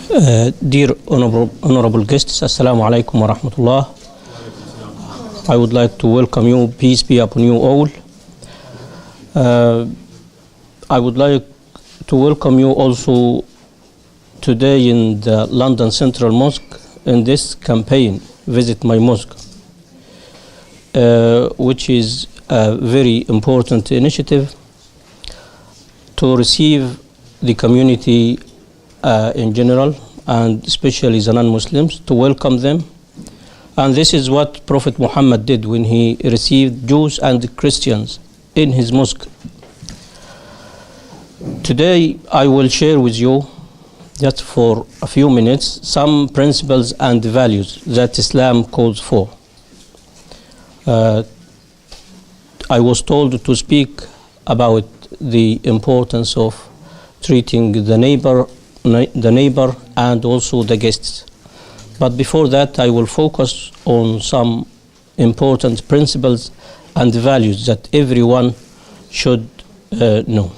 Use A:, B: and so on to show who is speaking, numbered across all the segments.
A: Dear honorable guests, Assalamu alaikum wa rahmatullah. I would like to welcome you, peace be upon you all. I would like to welcome you also today in the London Central Mosque in this campaign, Visit My Mosque, which is a very important initiative to receive the community in general, and especially the non-Muslims, to welcome them. And this is what Prophet Muhammad did when he received Jews and Christians in his mosque. Today I will share with you, just for a few minutes, some principles and values that Islam calls for. I was told to speak about the importance of treating the neighbor and also the guests. But before that, I will focus on some important principles and values that everyone should know.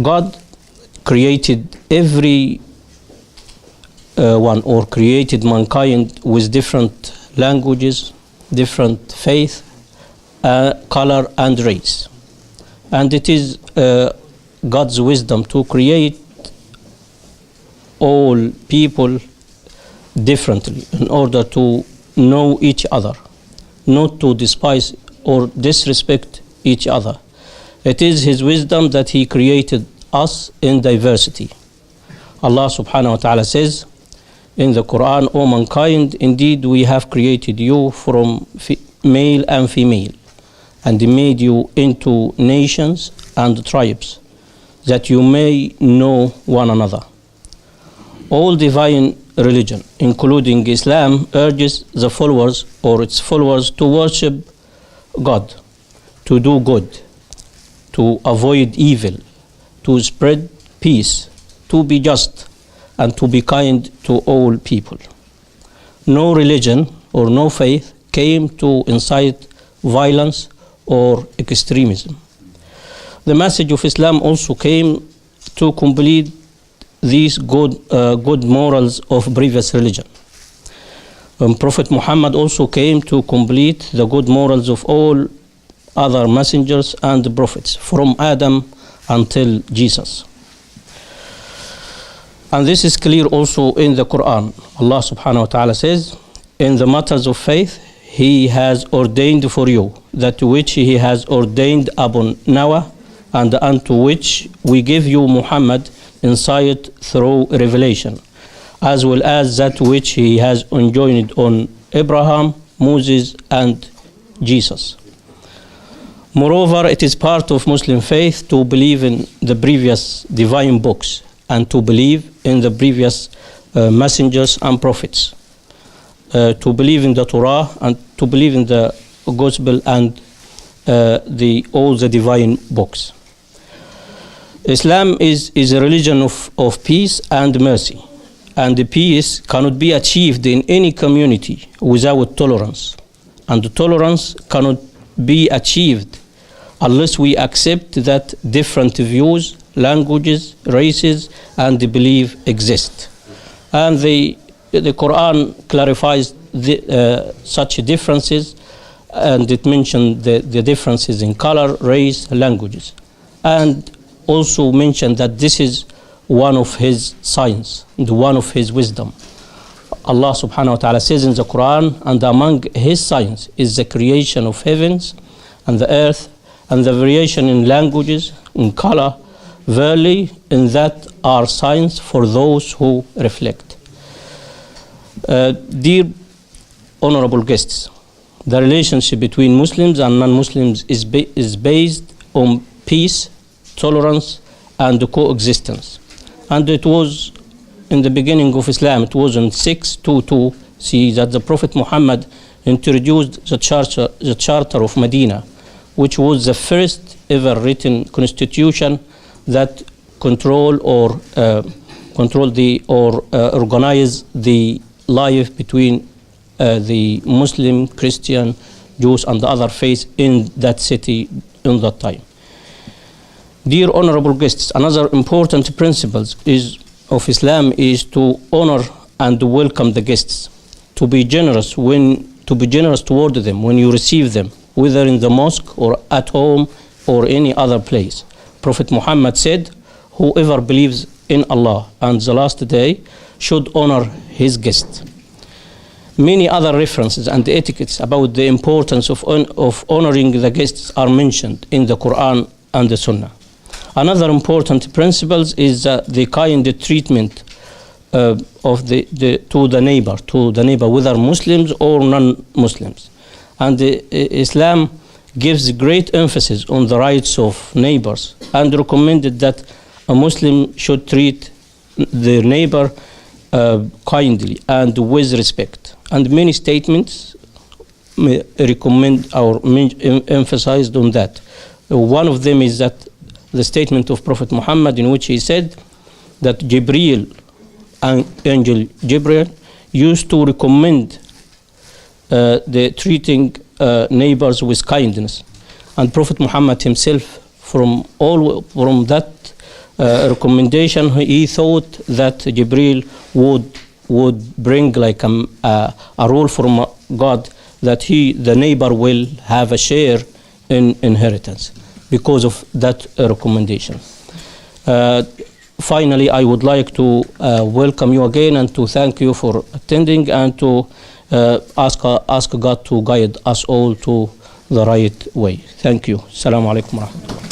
A: God created every one, or created mankind with different languages, different faith, color and race. And it is God's wisdom to create all people differently in order to know each other, not to despise or disrespect each other. It is His wisdom that He created us in diversity. Allah subhanahu wa ta'ala says in the Quran, O mankind, indeed we have created you from male and female, and made you into nations and tribes, that you may know one another. All divine religion, including Islam, urges the followers or its followers to worship God, to do good, to avoid evil, to spread peace, to be just, and to be kind to all people. No religion or no faith came to incite violence or extremism. The message of Islam also came to complete these good morals of previous religion. Prophet Muhammad also came to complete the good morals of all other messengers and prophets, from Adam until Jesus. And this is clear also in the Quran. Allah subhanahu wa ta'ala says, in the matters of faith, He has ordained for you that which He has ordained upon Noah, and unto which we give you, Muhammad, insight through revelation, as well as that which He has enjoined on Abraham, Moses, and Jesus. Moreover, it is part of Muslim faith to believe in the previous divine books and to believe in the previous messengers and prophets, to believe in the Torah and to believe in the Gospel and all the divine books. Islam is a religion of peace and mercy, and the peace cannot be achieved in any community without tolerance, and the tolerance cannot be achieved unless we accept that different views, languages, races, and belief exist. And the Quran clarifies such differences, and it mentioned the differences in color, race, languages, and also mentioned that this is one of His signs and one of His wisdom. Allah subhanahu wa ta'ala says in the Quran, and among His signs is the creation of heavens and the earth, and the variation in languages, in color. Verily, in that are signs for those who reflect. Dear honorable guests, the relationship between Muslims and non-Muslims is based on peace, tolerance, and coexistence. And it was in the beginning of Islam, it was in 622 CE that the Prophet Muhammad introduced the Charter of Medina, which was the first ever written constitution that organize the life between the Muslim, Christian, Jews, and the other faiths in that city in that time. Dear honorable guests, another important principle is of Islam is to honor and welcome the guests, to be generous toward them when you receive them, whether in the mosque or at home or any other place. Prophet Muhammad said, whoever believes in Allah and the last day should honor his guests. Many other references and etiquettes about the importance of honoring the guests are mentioned in the Quran and the Sunnah. Another important principle is the kind treatment to the neighbor, whether Muslims or non-Muslims. And Islam gives great emphasis on the rights of neighbors and recommended that a Muslim should treat their neighbor kindly and with respect. And many statements recommend or emphasized on that. One of them is that the statement of Prophet Muhammad, in which he said that Angel Jibril used to recommend the treating neighbors with kindness, and Prophet Muhammad himself, from that recommendation, he thought that Jibril would bring like a rule from God that the neighbor will have a share in inheritance because of that recommendation. Finally, I would like to welcome you again and to thank you for attending and to ask God to guide us all to the right way. Thank you. Assalamu alaikum wa rahmatullah.